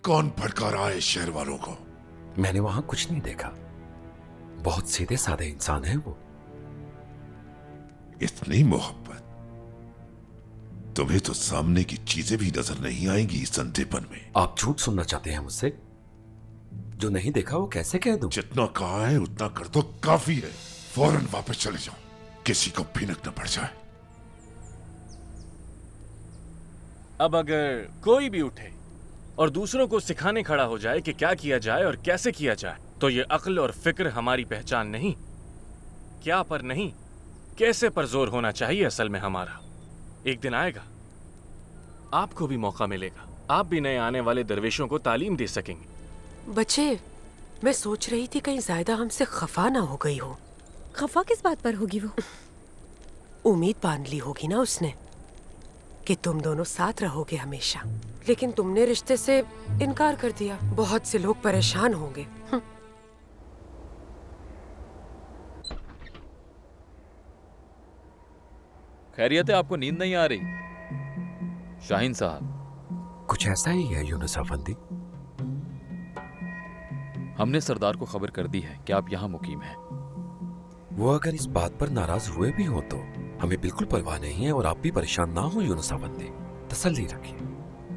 कौन भड़का रहा है शहर वालों को? मैंने वहां कुछ नहीं देखा। बहुत सीधे साधे इंसान है वो। इतनी मोहब्बत? तुम्हें तो सामने की चीजें भी नजर नहीं आएंगी इस अंधेपन में। आप झूठ सुनना चाहते हैं मुझसे? जो नहीं देखा वो कैसे कह दूं? जितना कहा है उतना कर दो, काफी है। फौरन वापस चले जाओ, किसी को भिनक न पड़ जाए। अब अगर कोई भी उठे और दूसरों को सिखाने खड़ा हो जाए कि क्या किया जाए और कैसे किया जाए, तो ये अक्ल और फिक्र हमारी पहचान नहीं। क्या पर नहीं, कैसे पर जोर होना चाहिए असल में हमारा। एक दिन आएगा, आपको भी मौका मिलेगा। आप भी नए आने वाले दरवेशों को तालीम दे सकेंगे। बच्चे, मैं सोच रही थी कहीं जायदा हमसे खफा ना हो गई हो। खफा किस बात पर होगी वो? उम्मीद बांध ली होगी ना उसने कि तुम दोनों साथ रहोगे हमेशा, लेकिन तुमने रिश्ते से इनकार कर दिया। बहुत से लोग परेशान होंगे। खैरियत है? आपको नींद नहीं आ रही शाहीन साहब? कुछ ऐसा ही है यूनुस अफंदी। हमने सरदार को खबर कर दी है कि आप यहाँ मुकीम हैं। वो अगर इस बात पर नाराज हुए भी हो तो हमें बिल्कुल परवाह नहीं है, और आप भी परेशान ना हो यूनुस अफंदी। तसल्ली रखिए,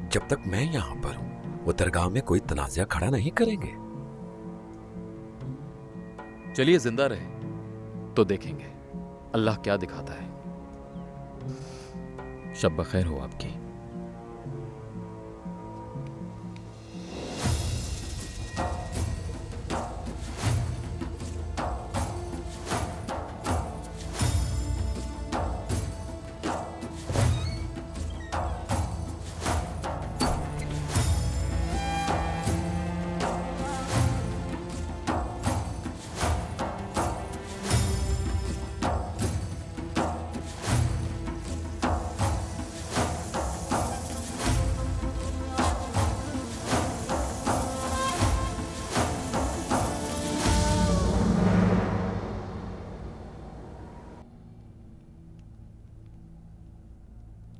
जब तक मैं यहाँ पर हूँ वो दरगाह में कोई तनाज़ा खड़ा नहीं करेंगे। चलिए, जिंदा रहे तो देखेंगे अल्लाह क्या दिखाता है। शब बखैर हो आपकी।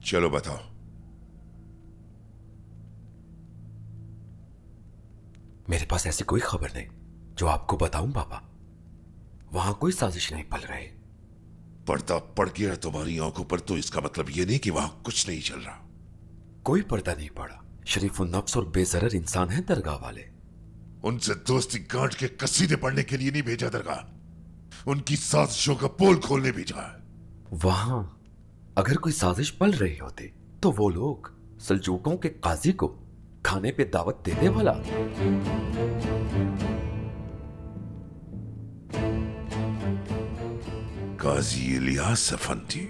चलो बताओ। मेरे पास ऐसी कोई खबर नहीं जो आपको बताऊं बाबा। वहां कोई साजिश नहीं पल रही। पर्दा पड़ गया तुम्हारी आंखों पर तो इसका मतलब ये नहीं कि वहां कुछ नहीं चल रहा। कोई पर्दा नहीं पड़ा। शरीफुन नफ्स और बेजरर इंसान हैं दरगाह वाले। उनसे दोस्ती गांठ के कसीदे पढ़ने के लिए नहीं भेजा दरगाह, उनकी साजिशों का पोल खोलने भेजा है। वहां अगर कोई साजिश पल रही होती तो वो लोग सल्जूकों के काजी को खाने पे दावत देने वाला। काजी इलियास अफंदी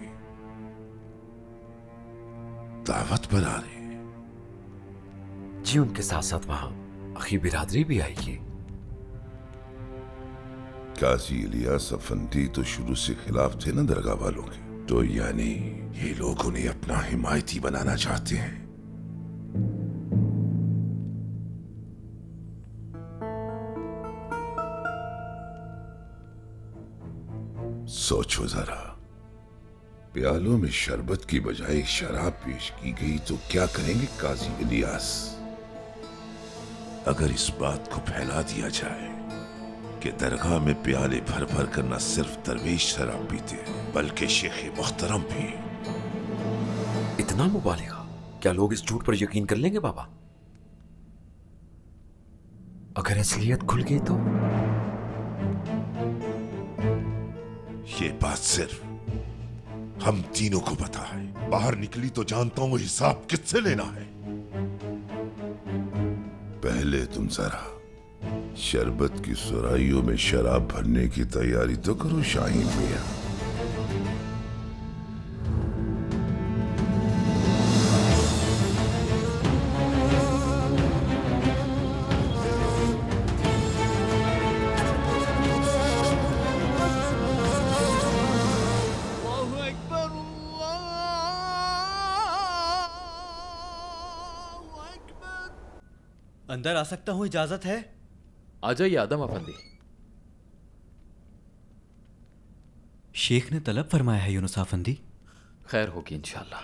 दावत बना रहे? जी, उनके साथ साथ वहां अखी बिरादरी भी आई है। काजी इलियास अफंदी तो शुरू से खिलाफ थे ना दरगाह वालों के, तो यानी ये लोग उन्हें अपना हिमायती बनाना चाहते हैं। सोचो जरा, प्यालों में शरबत की बजाय शराब पेश की गई तो क्या करेंगे काजी इलियास? अगर इस बात को फैला दिया जाए कि दरगाह में प्याले भर भर कर न सिर्फ दरवेश शराब पीते हैं बल्कि शेख मोहतरम भी। इतना मुबालिगा? क्या लोग इस झूठ पर यकीन कर लेंगे बाबा? अगर असलियत खुल गई तो? ये बात सिर्फ हम तीनों को पता है। बाहर निकली तो जानता हूं हिसाब किससे लेना है। पहले तुम जरा शरबत की सुराइयों में शराब भरने की तैयारी तो करो शाहीन मियां। अंदर आ सकता हूं? इजाजत है? आ जाइए आदम अफंदी। शेख ने तलब फरमाया है यूनुस अफंदी। खैर होगी इंशाल्लाह।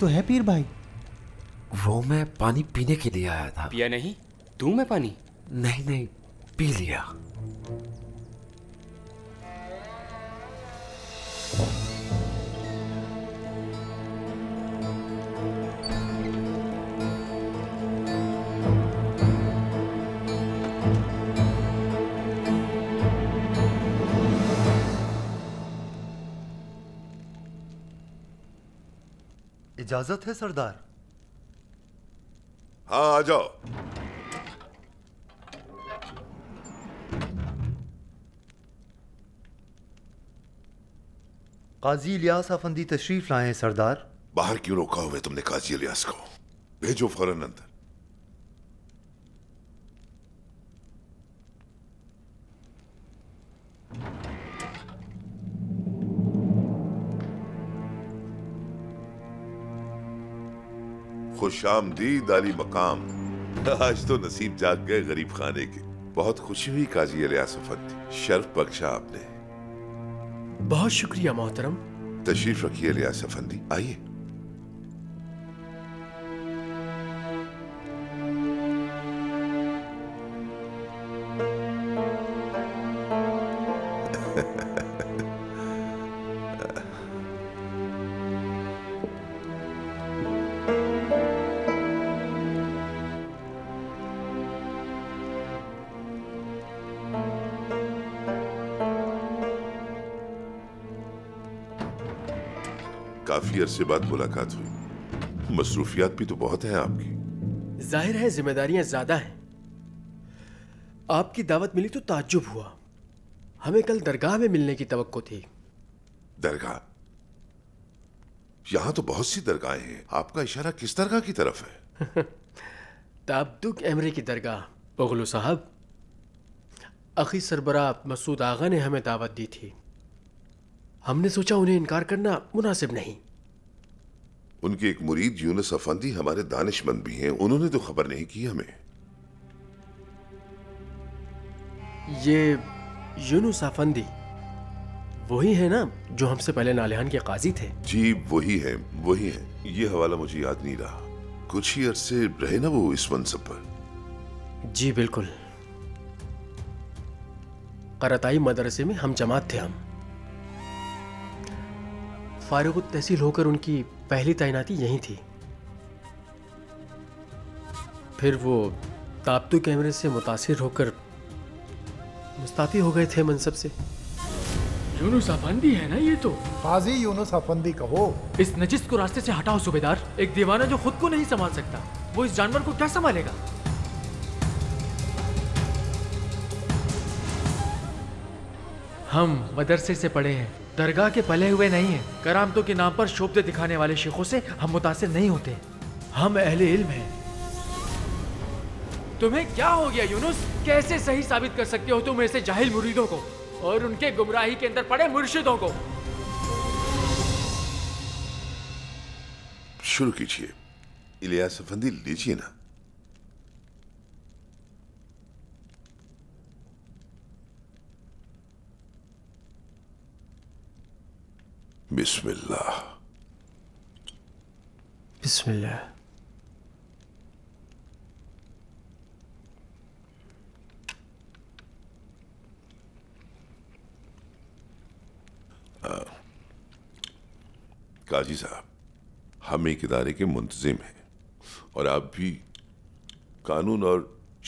तो है पीर भाई। वो मैं पानी पीने के लिए आया था। पिया नहीं? दूं मैं पानी? नहीं नहीं, पी लिया। इजाजत है सरदार? हाँ, आ जाओ। काजी इलियास अफंदी तशरीफ लाए हैं सरदार। बाहर क्यों रोका हुआ है तुमने काजी इलियास को? भेजो फौरन अंदर। खुशामदीद आली मकाम। आज तो नसीब जाग गए गरीब खाने के। बहुत खुशी हुई काजी इलियास अफंदी, शर्फ बख्शा आपने। बहुत शुक्रिया मोहतरम। तशरीफ रखिए इलियास अफंदी, आइए। काफी अरसे बाद मुलाकात हुई। मसरूफियात भी तो बहुत हैं आपकी। जाहिर है जिम्मेदारियां ज्यादा हैं। आपकी दावत मिली तो ताज्जुब हुआ। हमें कल दरगाह में मिलने की तवक्को थी। दरगाह? यहां तो बहुत सी दरगाहें हैं। आपका इशारा किस दरगाह की तरफ है? ताबदुक एमरे की दरगाह। बगलू साहब, अखी सरबरा मसूद आगा ने हमें दावत दी थी। हमने सोचा उन्हें इनकार करना मुनासिब नहीं। उनके एक मुरीद यूनुस अफंदी हमारे दानिशमंद भी हैं। उन्होंने तो खबर नहीं की हमें। ये यूनुस अफंदी वही है ना जो हमसे पहले नालिहान के काजी थे? जी वही है, वही है। ये हवाला मुझे याद नहीं रहा। कुछ ही अरसे रहे ना वो इस मनसब पर। जी बिल्कुल। करताई मदरसे में हम जमात थे। हम फारिग तहसील होकर उनकी पहली तैनाती यहीं थी। फिर वो ताबतु कैमरे से मुतासिर होकर मुस्ताफी हो गए थे मनसब से। यूनुस अफंदी है ना ये तो? काजी यूनुस अफंदी कहो। इस नजिस को रास्ते से हटाओ सूबेदार। एक दीवाना जो खुद को नहीं संभाल सकता, वो इस जानवर को क्या संभालेगा? हम मदरसे से पढ़े हैं, दरगाह के पले हुए नहीं हैं। करामतों के नाम पर शोभते दिखाने वाले शेखों से हम मुतासिर नहीं होते। हम अहले इल्म हैं। तुम्हें क्या हो गया यूनुस? कैसे सही साबित कर सकते हो तुम ऐसे जाहिल मुरीदों को और उनके गुमराही के अंदर पड़े मुर्शिदों को? शुरू कीजिए इलियास अफंदी, लीजिए ना। बिस्मिल्लाह। बिस्मिल्लाह। काजी साहब, हम एक इदारे के मुंतजिम हैं और आप भी कानून और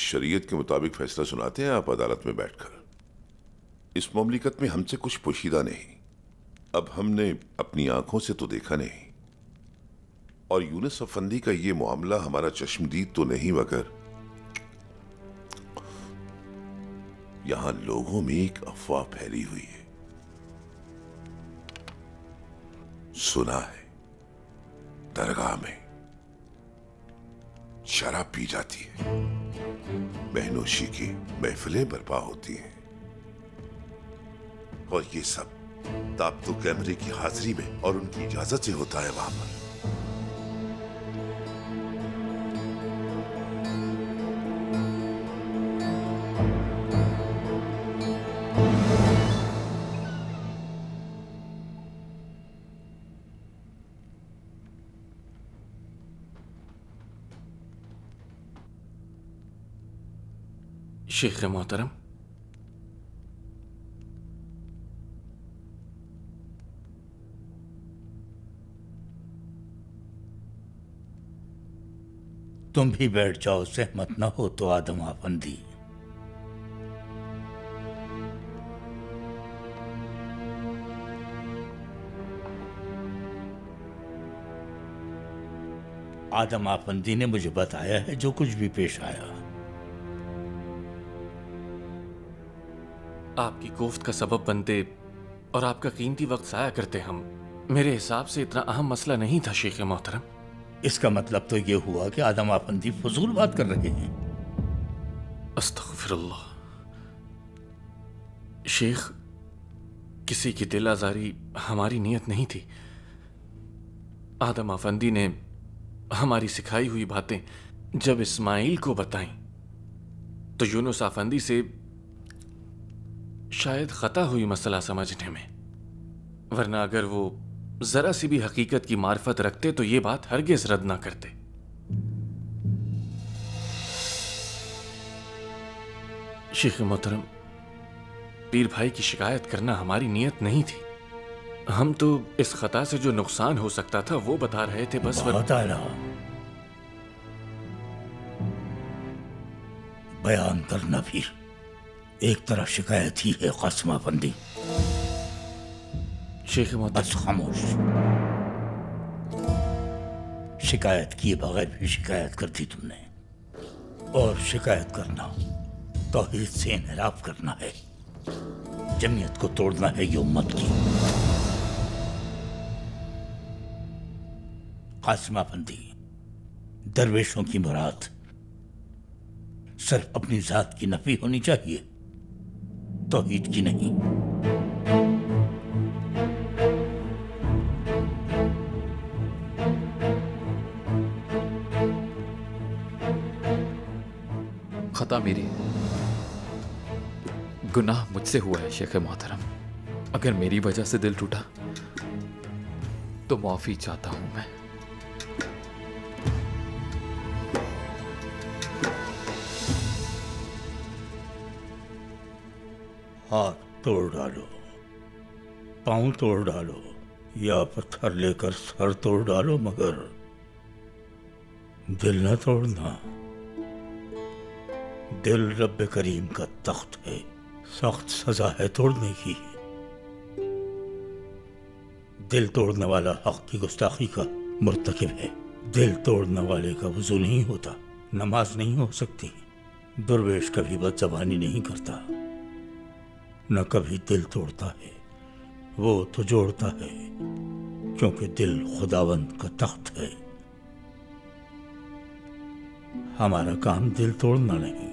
शरीयत के मुताबिक फैसला सुनाते हैं। आप अदालत में बैठकर। इस मामलिकत में हमसे कुछ पोशीदा नहीं। अब हमने अपनी आंखों से तो देखा नहीं, और यूनुस अफंदी का ये मामला हमारा चश्मदीद तो नहीं, मगर यहां लोगों में एक अफवाह फैली हुई है। सुना है दरगाह में शराब पी जाती है, बहनोशी की महफिलें बर्पा होती हैं, और ये सब ताबतु कैमरे की हाजिरी में और उनकी इजाजत से होता है वहां पर। शेख मोहतरम, तुम भी बैठ जाओ, सहमत न हो तो आदम आफंदी। आदम आफंदी ने मुझे बताया है जो कुछ भी पेश आया। आपकी कोफ्त का सबब बनते और आपका कीमती वक्त ज़ाया करते हम मेरे हिसाब से इतना अहम मसला नहीं था शेख मोहतरम। इसका मतलब तो ये हुआ कि आदम आफंदी फजूल बात कर रहे हैं। अस्तगफिरुल्लाह। शेख, किसी की दिल आजारी हमारी नीयत नहीं थी। आदम आफंदी ने हमारी सिखाई हुई बातें जब इस्माइल को बताई तो यूनुस आफंदी से शायद खता हुई मसला समझने में, वरना अगर वो जरा सी भी हकीकत की मार्फत रखते तो ये बात हरगिज रद्द ना करते। शेख मोहतरम, पीर भाई की शिकायत करना हमारी नीयत नहीं थी। हम तो इस खता से जो नुकसान हो सकता था वो बता रहे थे बस। बयान करना फिर एक तरह शिकायत ही है क़स्माबंदी। शेख मोहतरम, बस खामोश। शिकायत किए बगैर भी शिकायत कर दी तुमने, और शिकायत करना तौहीद से इनहराफ करना है, जमीयत को तोड़ना है ये उम्मत की। क़स्माबंदी दरवेशों की मुराद सिर्फ अपनी जात की नफी होनी चाहिए, तौहीद की नहीं। खता मेरी, गुनाह मुझसे हुआ है शेख मोहतरम। अगर मेरी वजह से दिल टूटा तो माफी चाहता हूं मैं। हाथ तोड़ डालो, पांव तोड़ डालो, या पत्थर लेकर सर तोड़ डालो, मगर दिल न तोड़ना। दिल रब्बे करीम का तख्त है, सख्त सजा है तोड़ने की। दिल तोड़ने वाला हक की गुस्ताखी का मुर्तकिब है। दिल तोड़ने वाले का वजू नहीं होता, नमाज नहीं हो सकती। दुर्वेश कभी बदज़बानी नहीं करता, न कभी दिल तोड़ता है। वो तो जोड़ता है, क्योंकि दिल खुदावंद का तख्त है। हमारा काम दिल तोड़ना नहीं,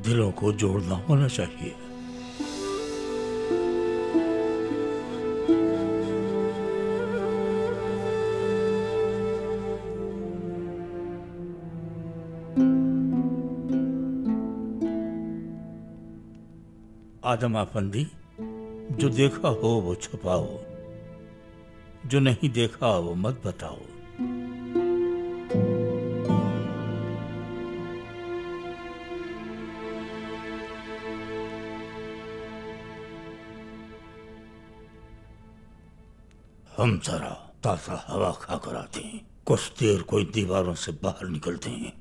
दिलों को जोड़ना होना चाहिए। आदम आफंदी, जो देखा हो वो छुपाओ, जो नहीं देखा वो मत बताओ। हम जरा ताजा हवा खाकर आते हैं, कुछ देर कोई दीवारों से बाहर निकलते हैं।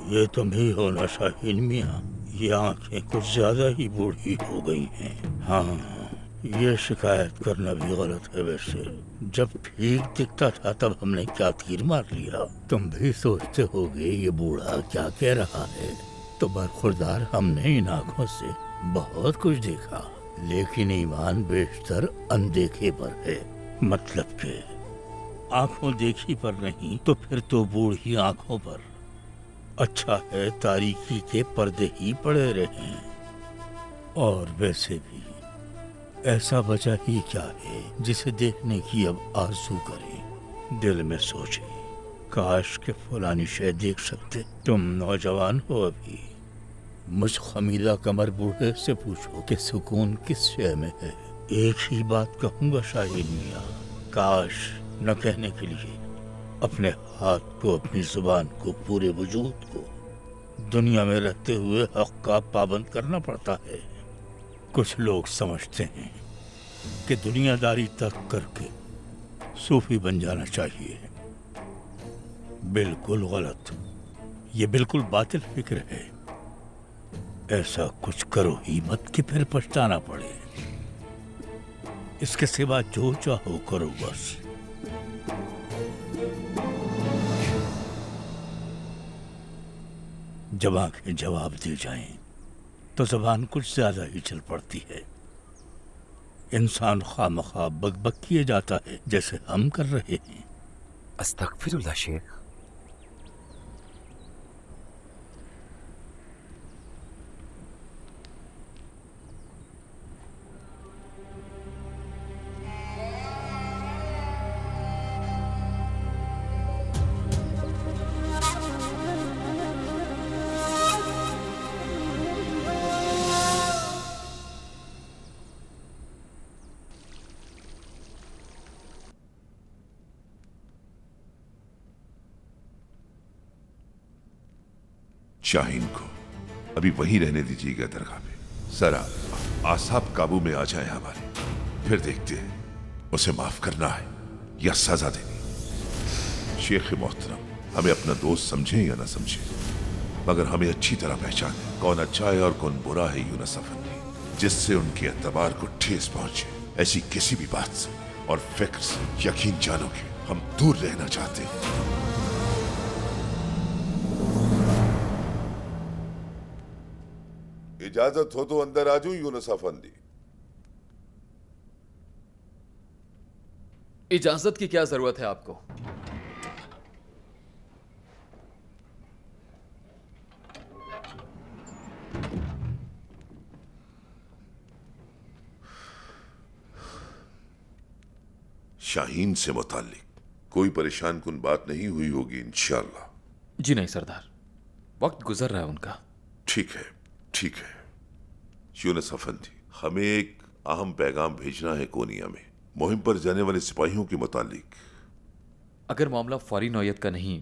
ये तुम ही हो ना शाहीन मियाँ? ये आंखें कुछ ज्यादा ही बूढ़ी हो गई हैं। हाँ, ये शिकायत करना भी गलत है वैसे। जब ठीक दिखता था तब हमने क्या तीर मार लिया। तुम भी सोचते होगे ये बूढ़ा क्या कह रहा है, तो बरखुरदार हमने इन आँखों से बहुत कुछ देखा, लेकिन ईमान बेशतर अनदेखे पर है। मतलब के आंखों देखी पर नहीं तो फिर तो बूढ़ी आंखों पर। अच्छा है तारीकी के पर्दे ही पड़े रहें। और वैसे भी ऐसा बचा ही क्या है जिसे देखने की अब आरज़ू करे। दिल में सोचे काश के फलानी शय देख सकते। तुम नौजवान हो अभी, मुझ खमीदा कमर बूढ़े से पूछो कि सुकून किस शय में है। एक ही बात कहूंगा शाहीन मियाँ, काश न कहने के लिए अपने हाथ को, अपनी जुबान को, पूरे वजूद को दुनिया में रहते हुए हक का पाबंद करना पड़ता है। कुछ लोग समझते हैं कि दुनियादारी तक करके सूफी बन जाना चाहिए। बिल्कुल गलत, ये बिल्कुल बातिल फिक्र है। ऐसा कुछ करो ही मत कि फिर पछताना पड़े। इसके सिवा जो चाहो करो बस। जब आंखें जवाब दे जाएं तो ज़बान कुछ ज्यादा ही चल पड़ती है। इंसान खामखा बकबक किए जाता है जैसे हम कर रहे हैं। अस्तगफिरुल्लाह शेख। शाहीन को अभी वहीं रहने दीजिएगा दरगाह पे। जरा आसाब काबू में आ जाए हमारे, फिर देखते हैं उसे माफ करना है या सजा देनी। शेख मोहतरम, हमें अपना दोस्त समझे या ना समझे, मगर हमें अच्छी तरह पहचाने कौन अच्छा है और कौन बुरा है यूनुस अफंदी, जिससे उनके एतबार को ठेस पहुंचे। ऐसी किसी भी बात से और फिक्र से यकीन जानो कि हम दूर रहना चाहते हैं। इजाजत हो तो अंदर आ जाऊं यूनुस अफंदी। इजाजत की क्या जरूरत है आपको? शाहीन से मुताल्लिक कोई परेशान कुन बात नहीं हुई होगी इंशाअल्लाह। जी नहीं सरदार, वक्त गुजर रहा है उनका। ठीक है, ठीक है। यूनुस अफंदी, हमें एक अहम पैगाम भेजना है कोनिया में मुहिम पर जाने वाले सिपाहियों के मुतालिक। अगर मामला फौरी नौयत का नहीं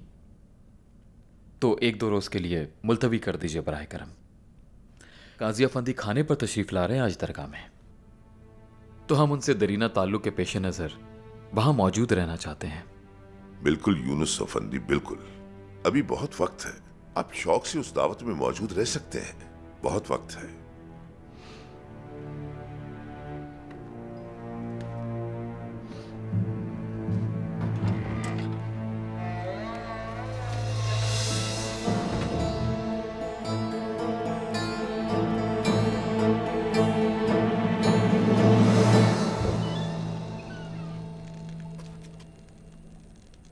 तो 1-2 रोज के लिए मुलतवी कर दीजिए बराए करम। काजी अफंदी खाने पर तशरीफ ला रहे हैं आज दरगाह में, तो हम उनसे दरीना ताल्लुक के पेश नजर वहां मौजूद रहना चाहते हैं। बिल्कुल यूनुस अफंदी, बिल्कुल। अभी बहुत वक्त है, आप शौक से उस दावत में मौजूद रह सकते हैं। बहुत वक्त है।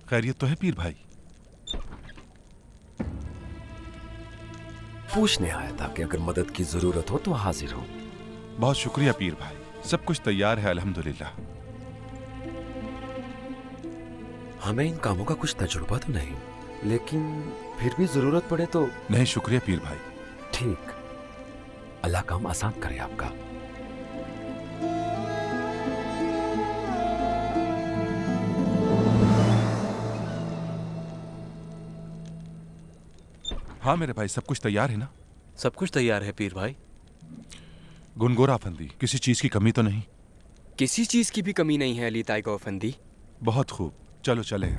खैरियत तो है पीर भाई? पूछने आया था कि अगर मदद की जरूरत हो तो हाजिर हो। बहुत शुक्रिया पीर भाई, सब कुछ तैयार है अल्हम्दुलिल्लाह। हमें इन कामों का कुछ तजुर्बा तो नहीं, लेकिन फिर भी जरूरत पड़े तो। नहीं, शुक्रिया पीर भाई। ठीक, अल्लाह काम आसान करे आपका। हाँ मेरे भाई, सब कुछ तैयार है ना? सब कुछ तैयार है पीर भाई। गुनगोरा अफंदी, किसी चीज की कमी तो नहीं? किसी चीज की भी कमी नहीं है अली ताइगो अफंदी। बहुत खूब, चलो चले।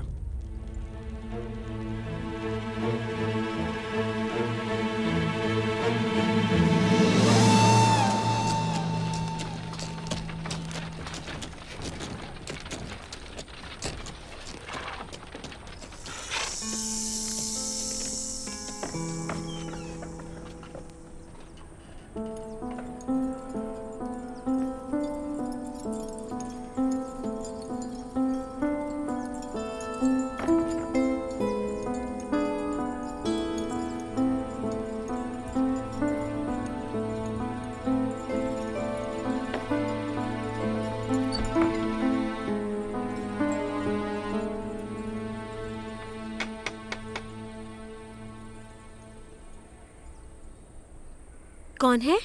कौन है?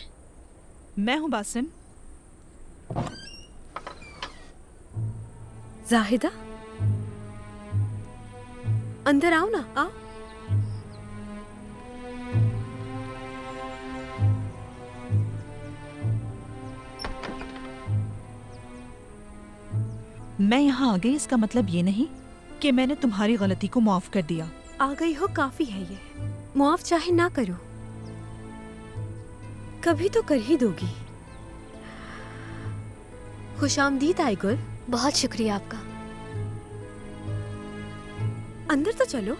मैं हूं बासिम। जाहिदा, अंदर आओ ना, आओ। मैं यहाँ आ गई इसका मतलब ये नहीं कि मैंने तुम्हारी गलती को माफ कर दिया। आ गई हो काफी है ये। मुआफ चाहे ना करो, कभी तो कर ही दोगी। खुशामदीद आईगुल। बहुत शुक्रिया आपका। अंदर तो चलो।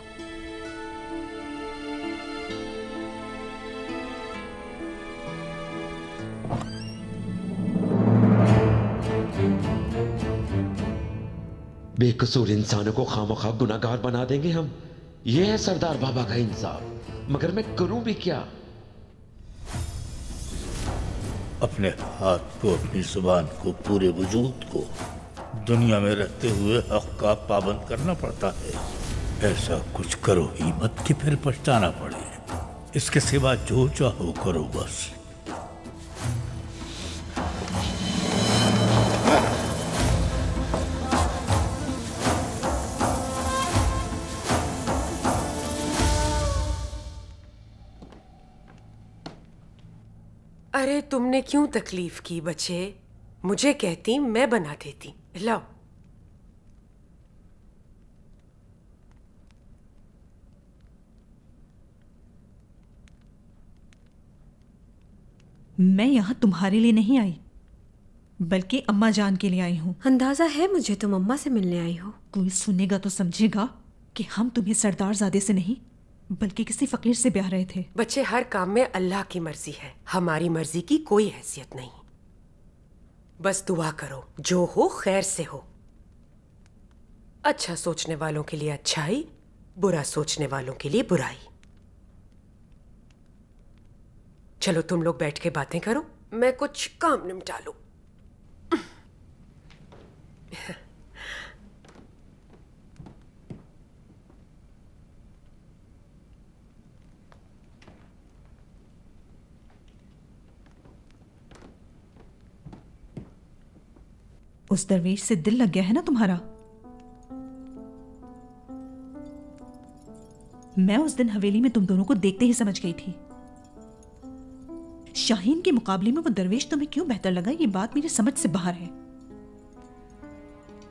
बेकसूर इंसानों को खामखा गुनाहगार बना देंगे हम। ये है सरदार बाबा का इंसाफ। मगर मैं करूं भी क्या? अपने हाथ को, अपनी जुबान को, पूरे वजूद को दुनिया में रहते हुए हक का पाबंद करना पड़ता है। ऐसा कुछ करो ही मत कि फिर पछताना पड़े। इसके सिवा जो चाहो करो बस। अरे तुमने क्यों तकलीफ की बच्चे? मुझे कहती मैं बना देती। लाओ। मैं यहाँ तुम्हारे लिए नहीं आई, बल्कि अम्मा जान के लिए आई हूँ। अंदाजा है मुझे तुम अम्मा से मिलने आई हो। कोई सुनेगा तो समझेगा कि हम तुम्हें सरदार ज़ादे से नहीं बल्कि किसी फकीर से ब्याह रहे थे। बच्चे, हर काम में अल्लाह की मर्जी है, हमारी मर्जी की कोई हैसियत नहीं। बस दुआ करो जो हो खैर से हो। अच्छा सोचने वालों के लिए अच्छाई, बुरा सोचने वालों के लिए बुराई। चलो तुम लोग बैठ के बातें करो, मैं कुछ काम निपटा लूं। उस दरवेश से दिल लग गया है ना तुम्हारा? मैं उस दिन हवेली में तुम दोनों को देखते ही समझ गई थी। शाहीन के मुकाबले में वो दरवेश तुम्हें क्यों बेहतर लगा, ये बात मेरी समझ से बाहर है।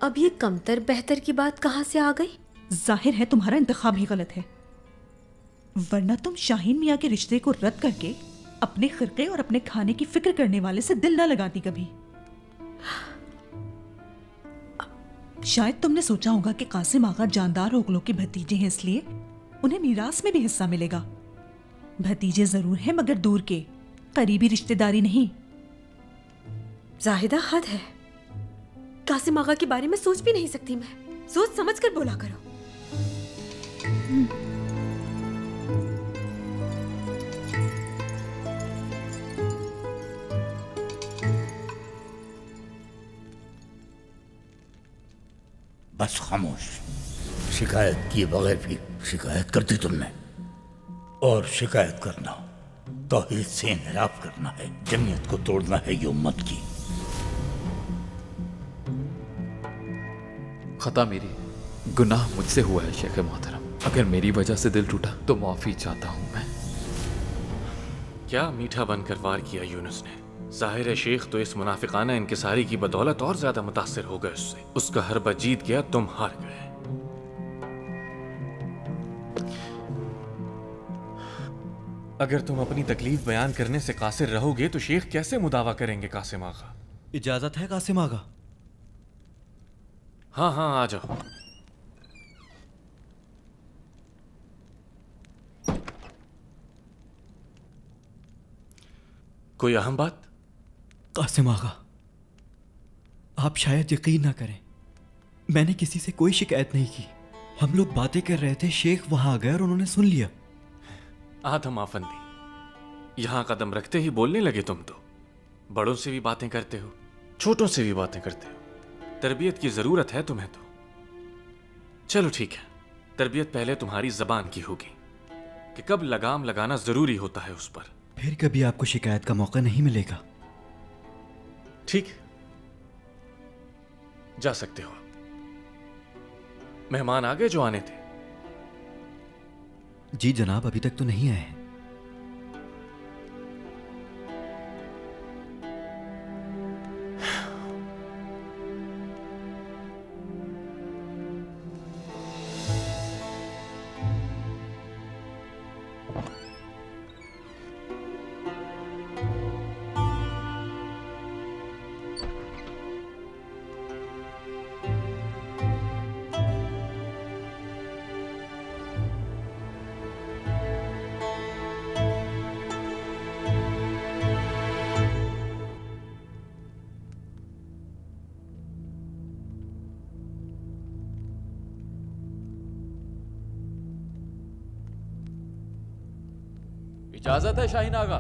अब ये कमतर बेहतर की बात कहां से आ गई? जाहिर है तुम्हारा इंतखाब ही गलत है, वरना तुम शाहीन मियां के रिश्ते को रद्द करके अपने खिरके और अपने खाने की फिक्र करने वाले से दिल ना लगाती कभी। शायद तुमने सोचा होगा कि कासिम आगा जानदार ओगलों के भतीजे हैं, इसलिए उन्हें मीरास में भी हिस्सा मिलेगा। भतीजे जरूर हैं मगर दूर के, करीबी रिश्तेदारी नहीं। जाहिदा, हद है। कासिम आगा के बारे में सोच भी नहीं सकती मैं। सोच समझ कर बोला करो। बस खामोश। शिकायत किए बगैर भी शिकायत कर दी तुमने, और शिकायत करना तौहीद से इनहराफ करना है, जमीयत को तोड़ना है ये उम्मत की। खता मेरी, गुनाह मुझसे हुआ है शेख मोहतरम। अगर मेरी वजह से दिल टूटा तो माफी चाहता हूं मैं। क्या मीठा बनकर वार किया यूनुस ने। जाहिर है शेख तो इस मुनाफिकाना इनकिसारी की बदौलत और ज्यादा मुतासिर हो गए उससे। उसका हरबा जीत गया, तुम हार गए। अगर तुम अपनी तकलीफ बयान करने से कासिर रहोगे तो शेख कैसे मुदावा करेंगे कासिम आगा? इजाजत है कासिम आगा? हाँ हाँ, आ जाओ। कोई अहम बात? कासिम आगा, आप शायद यकीन ना करें, मैंने किसी से कोई शिकायत नहीं की। हम लोग बातें कर रहे थे, शेख वहां आ गए और उन्होंने सुन लिया। आदम आफंदी, यहां कदम रखते ही बोलने लगे तुम तो। बड़ों से भी बातें करते हो, छोटों से भी बातें करते हो। तरबियत की जरूरत है तुम्हें तो। चलो ठीक है, तरबियत पहले तुम्हारी जबान की होगी कि कब लगाम लगाना जरूरी होता है उस पर। फिर कभी आपको शिकायत का मौका नहीं मिलेगा। ठीक, जा सकते हो। मेहमान आ गए जो आने थे? जी जनाब, अभी तक तो नहीं आए हैं। इजाजत है शाहीन आगा?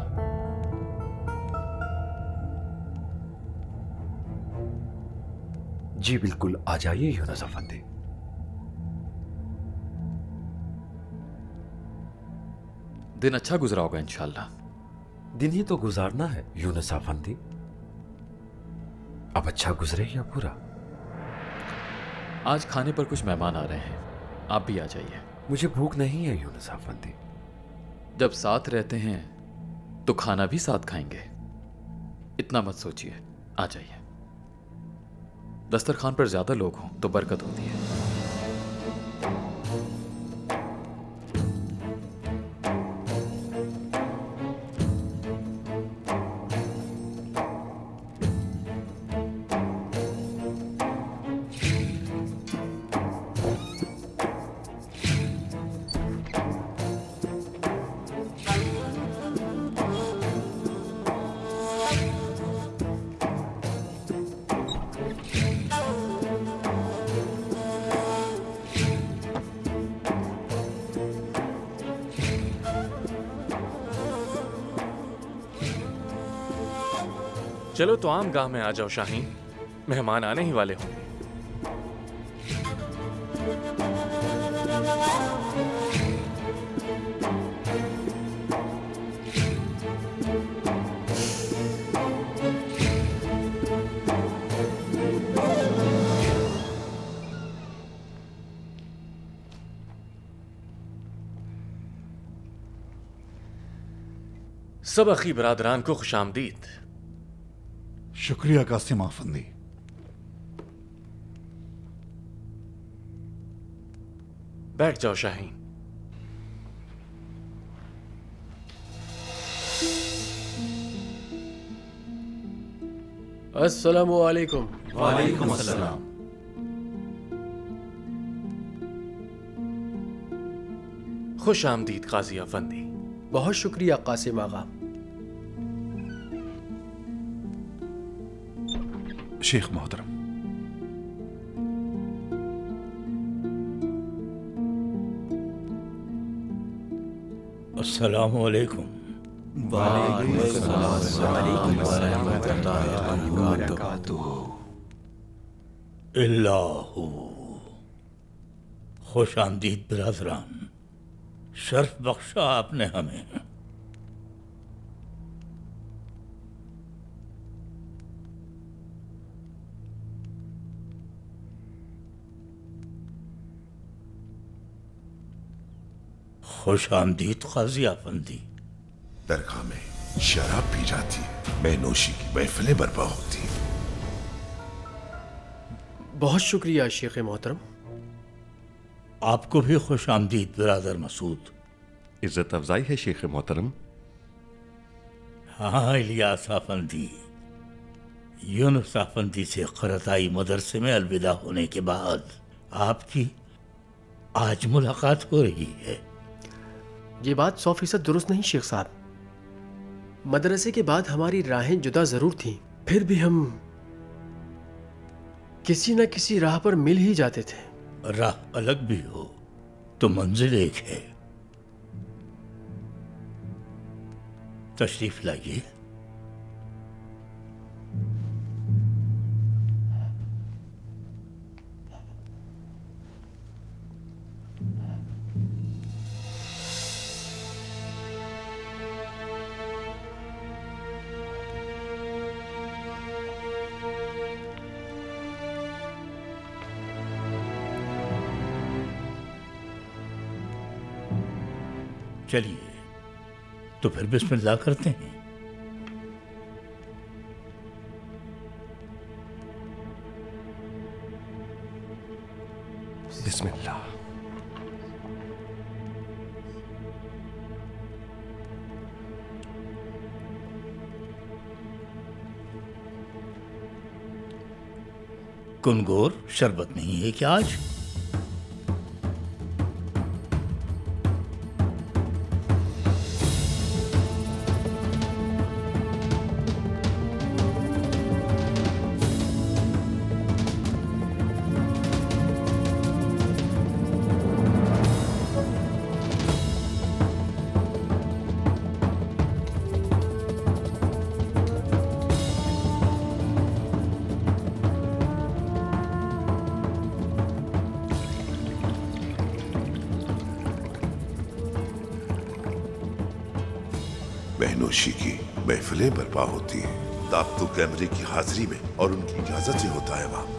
जी बिल्कुल, आ जाइए यूनुस अफंदी। दिन अच्छा गुजरा होगा इंशाल्लाह। दिन ही तो गुजारना है यूनुस अफंदी। अब अच्छा गुजरे या बुरा? आज खाने पर कुछ मेहमान आ रहे हैं, आप भी आ जाइए। मुझे भूख नहीं है यूनुस अफंदी। जब साथ रहते हैं तो खाना भी साथ खाएंगे, इतना मत सोचिए। आ जाइए। दस्तरखान पर ज्यादा लोग हों तो बरकत होती है। चलो तो आम गाह में आ जाओ शाहीन, मेहमान आने ही वाले होंगे। सब अखी बरादरान को खुशामदीद। शुक्रिया कासिम आफंदी। बैठ जाओ शाहीन। अस्सलामु अलैकुम। वालेकुम अस्सलाम। खुश आमदीद काजी अफंदी। बहुत शुक्रिया कासिम आगा। शेख मोहतरम, अस्सलामु अलैकुम। इल्लाहु। खुश आमदीद बिरादरान, शर्फ बख्शा आपने हमें। खुश आमदीद काजी आफंदी। दरगाह में शराब पी जाती है, बेनोशी की महफिलें बर्पा होती हैं। बहुत शुक्रिया शेख मोहतरम। आपको भी खुश आमदीद बिरादर मसूद। इज्जत अफजाई है शेख मोहतरम। हाँ इलियास आफंदी, यूनुस आफंदी से क़रताई मदरसे में अलविदा होने के बाद आपकी आज मुलाकात हो रही है। ये बात 100% दुरुस्त नहीं शेख साहब। मदरसे के बाद हमारी राहें जुदा जरूर थीं, फिर भी हम किसी न किसी राह पर मिल ही जाते थे। राह अलग भी हो तो मंजिल एक है। तशरीफ लाइए। चलिए तो फिर बिस्मिल्लाह करते हैं। बिस्मिल्लाह। कुनगोर शरबत नहीं है क्या आज? बहनोशी की महफिलें बर्पा होती हैं ताब्दुक एमरी की हाजिरी में और उनकी इजाजत से होता है वहां।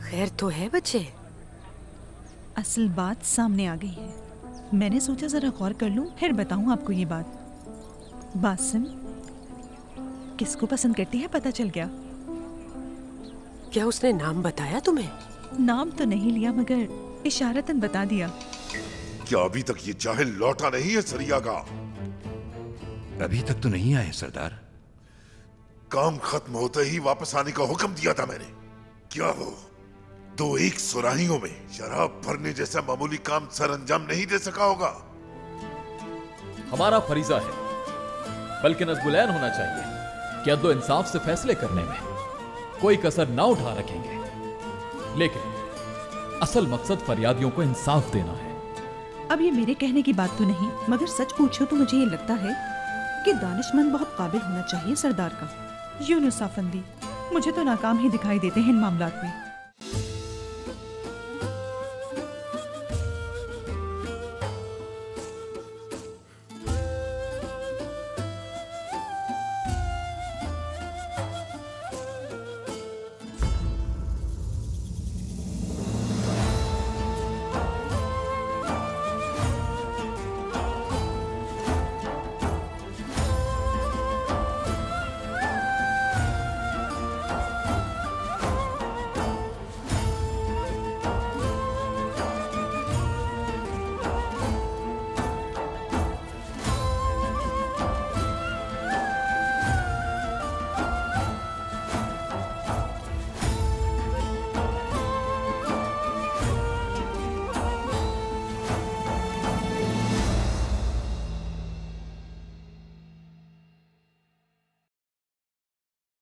खैर तो है बच्चे? असल बात सामने आ गई है। मैंने सोचा जरा गौर कर लूं फिर बताऊं आपको ये बात। बासिम किसको पसंद करती है पता चल गया। क्या उसने नाम बताया तुम्हें? नाम तो नहीं लिया मगर इशारतन बता दिया। क्या अभी तक ये जाहिल लौटा नहीं है सरिया का? अभी तक तो नहीं आए सरदार। काम खत्म होते ही वापस आने का हुक्म दिया था मैंने। क्या हो दो एक सुराहियों में शराब भरने जैसा मामूली काम सर अंजाम नहीं दे सका होगा? हमारा फरीजा है बल्कि नज़्बुलैन होना चाहिए कि अदलो इंसाफ से फैसले करने में कोई कसर ना उठा रखेंगे, लेकिन असल मकसद फरियादियों को इंसाफ देना है। अब ये मेरे कहने की बात तो नहीं, मगर सच पूछो तो मुझे ये लगता है कि दानिशमंद बहुत काबिल होना चाहिए सरदार का। यूनुस अफंदी मुझे तो नाकाम ही दिखाई देते हैं इन मामलात में।